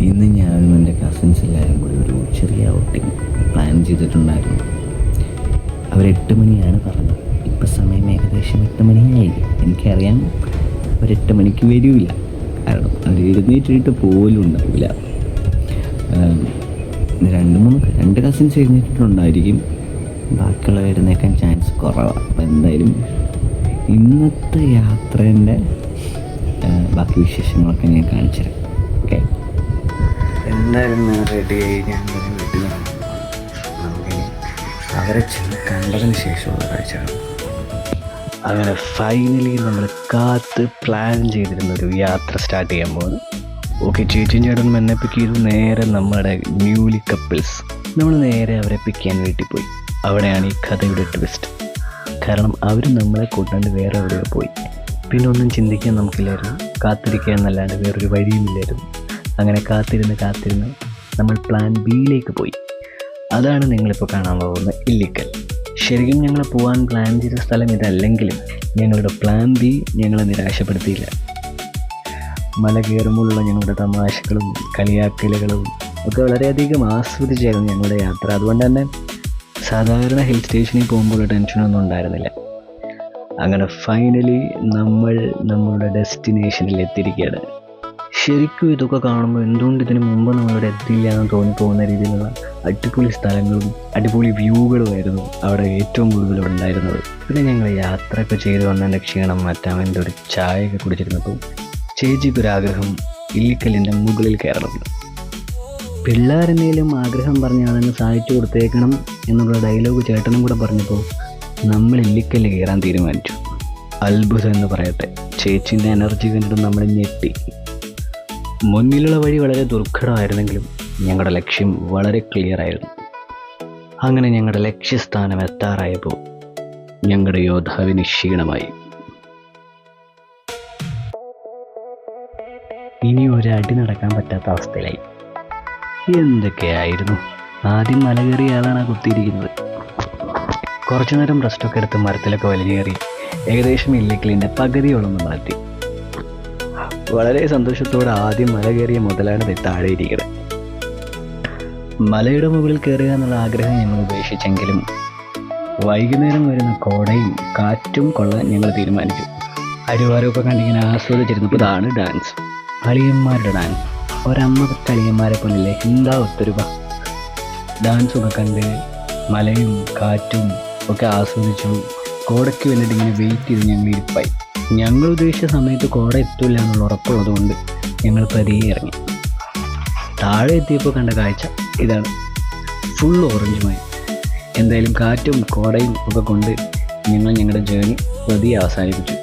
ഇന്ന് ഞാനും എൻ്റെ കസിൻസ് എല്ലാവരും കൂടി ഒരു ചെറിയ ഔട്ടിങ് പ്ലാൻ ചെയ്തിട്ടുണ്ടായിരുന്നു. അവർ 8 മണിയാണ് പറഞ്ഞത്. ഇപ്പം സമയം ഏകദേശം 8 മണിയായി. എനിക്കറിയാം അവർ 8 മണിക്ക് വരില്ല, കാരണം അവർ എഴുന്നേറ്റിട്ട് പോലും ഉണ്ടാവില്ല. രണ്ട് കസിൻസ് എഴുന്നേറ്റിട്ടുണ്ടായിരിക്കും, ബാക്കിയുള്ളവർ എഴുന്നേക്കാൻ ചാൻസ് കുറവാണ്. അപ്പം എന്തായാലും ഇന്നത്തെ യാത്രേൻ്റെ ബാക്കി വിശേഷങ്ങളൊക്കെ ഞാൻ കാണിച്ചു തരാം. ഓക്കെ, എന്തായാലും ഞാൻ റെഡിയായി ഞാൻ വീട്ടിൽ നമുക്കിനി അവരെ ചെന്ന് കണ്ടതിന് ശേഷമുള്ള കാഴ്ചകൾ. അങ്ങനെ ഫൈനലി നമ്മൾ കാത്ത് പ്ലാൻ ചെയ്തിരുന്നൊരു യാത്ര സ്റ്റാർട്ട് ചെയ്യാൻ പോകുന്നു. ഓക്കെ, ചേച്ചിയും ചേട്ടനും എന്നെ പിക്ക് ചെയ്തു. നേരെ നമ്മുടെ ന്യൂലി കപ്പിൾസ് നമ്മൾ നേരെ അവരെ പിക്ക് ചെയ്യാൻ വീട്ടിൽ പോയി. അവിടെയാണ് ഈ കഥയുടെ ട്വിസ്റ്റ്. കാരണം അവർ നമ്മളെ കൂട്ടാണ്ട് വേറെ എവിടെയോ പോയി. പിന്നെ ഒന്നും ചിന്തിക്കാൻ നമുക്കില്ലായിരുന്നു, കാത്തിരിക്കുക എന്നല്ലാണ്ട് വേറൊരു വഴിയുമില്ലായിരുന്നു. അങ്ങനെ കാത്തിരുന്ന് നമ്മൾ പ്ലാൻ ബിയിലേക്ക് പോയി. അതാണ് നിങ്ങളിപ്പോൾ കാണാൻ പോകുന്ന ഇല്ലിക്കൽ. ശരിക്കും ഞങ്ങൾ പോകാൻ പ്ലാൻ ചെയ്ത സ്ഥലം ഇതല്ലെങ്കിലും ഞങ്ങളുടെ പ്ലാൻ ബി ഞങ്ങളെ നിരാശപ്പെടുത്തിയില്ല. മല കയറുമ്പോഴുള്ള ഞങ്ങളുടെ തമാശകളും കളിയാക്കലുകളും ഒക്കെ വളരെയധികം ആസ്വദിച്ചായിരുന്നു ഞങ്ങളുടെ യാത്ര. അതുകൊണ്ട് തന്നെ സാധാരണ ഹിൽ സ്റ്റേഷനിൽ പോകുമ്പോൾ ടെൻഷനൊന്നും ഉണ്ടായിരുന്നില്ല. അങ്ങനെ ഫൈനലി നമ്മൾ നമ്മുടെ ഡെസ്റ്റിനേഷനിൽ എത്തിയിരിക്കുകയാണ്. ശരിക്കും ഇതൊക്കെ കാണുമ്പോൾ എന്തുകൊണ്ട് ഇതിന് മുമ്പ് നമ്മളിവിടെ എത്തിയില്ല എന്ന് തോന്നിപ്പോകുന്ന രീതിയിലുള്ള അടിപൊളി സ്ഥലങ്ങളും അടിപൊളി വ്യൂകളുമായിരുന്നു അവിടെ ഏറ്റവും കൂടുതൽ ഉണ്ടായിരുന്നത്. പിന്നെ ഞങ്ങൾ യാത്രയൊക്കെ ചെയ്ത് വന്നതിൻ്റെ ക്ഷീണം മാറ്റാൻ വേണ്ടി ഒരു ചായയൊക്കെ കുടിച്ചിരുന്നപ്പോൾ ചേച്ചിക്കൊരാഗ്രഹം ഇല്ലിക്കല്ലിൻ്റെ മുകളിൽ കയറണം. പിള്ളേരെന്നേലും ആഗ്രഹം പറഞ്ഞാൽ അതങ്ങ് സാധിച്ചു കൊടുത്തേക്കണം എന്നുള്ള ഡയലോഗ് ചേട്ടനും കൂടെ പറഞ്ഞപ്പോൾ നമ്മൾ ഇല്ലിക്കല്ല് കയറാൻ തീരുമാനിച്ചു. അത്ഭുതം എന്ന് പറയട്ടെ, ചേച്ചിൻ്റെ എനർജി കണ്ടിട്ട് നമ്മൾ ഞെട്ടി. മുന്നിലുള്ള വഴി വളരെ ദുർഘടമായിരുന്നെങ്കിലും ഞങ്ങളുടെ ലക്ഷ്യം വളരെ ക്ലിയർ ആയിരുന്നു. അങ്ങനെ ഞങ്ങളുടെ ലക്ഷ്യസ്ഥാനം എത്താറായപ്പോൾ ഞങ്ങളുടെ യോദ്ധാവിന് ക്ഷീണമായി. ഇനി ഒരടി നടക്കാൻ പറ്റാത്ത അവസ്ഥയിലായി. എന്തൊക്കെയായിരുന്നു. ആദ്യം മല കയറിയ ആളാണ് കുത്തിയിരിക്കുന്നത്. കുറച്ചു നേരം റെസ്റ്റൊക്കെ എടുത്ത് മരത്തിലൊക്കെ വലിഞ്ഞേറി ഏകദേശം ഇല്ലിക്കലിൻ്റെ പകുതിയോളം നമ്മളെത്തി. വളരെ സന്തോഷത്തോടെ ആദ്യം മല കയറിയ മുതലാണ് താഴെ ഇരിക്കുന്നത്. മലയുടെ മുകളിൽ കയറുക എന്നുള്ള ആഗ്രഹം ഞങ്ങൾ ഉപേക്ഷിച്ചെങ്കിലും വൈകുന്നേരം വരുന്ന കോടയും കാറ്റും കൊള്ളാൻ ഞങ്ങൾ തീരുമാനിച്ചു. അരുവാരമൊക്കെ കണ്ടിങ്ങനെ ആസ്വദിച്ചിരുന്നപ്പോൾ ഇതാണ് ഡാൻസ്, അളിയന്മാരുടെ ഡാൻസ്. ഒരമ്മ കളിയന്മാരെ പോലല്ലേ, എന്താ ഒത്തൊരുമ. ഡാൻസൊക്കെ കണ്ട് മലയും കാറ്റും ഒക്കെ ആസ്വദിച്ചു. കോടയ്ക്ക് വേണ്ടിയിട്ട് ഇങ്ങനെ വെയിറ്റ് ചെയ്ത് ഞങ്ങൾ ഇരിപ്പായി. ഞങ്ങൾ ഉദ്ദേശിച്ച സമയത്ത് കോട എത്തില്ല എന്നുള്ള ഉറപ്പുള്ളതുകൊണ്ട് ഞങ്ങൾ പതിയെ ഇറങ്ങി. താഴെ എത്തിയപ്പോൾ കണ്ട കാഴ്ച ഇതാണ്, ഫുൾ ഓറഞ്ചുമായി. എന്തായാലും കാറ്റും കോടയും ഒക്കെ കൊണ്ട് ഞങ്ങൾ ഞങ്ങളുടെ ജേർണി പതിയെ അവസാനിപ്പിച്ചു.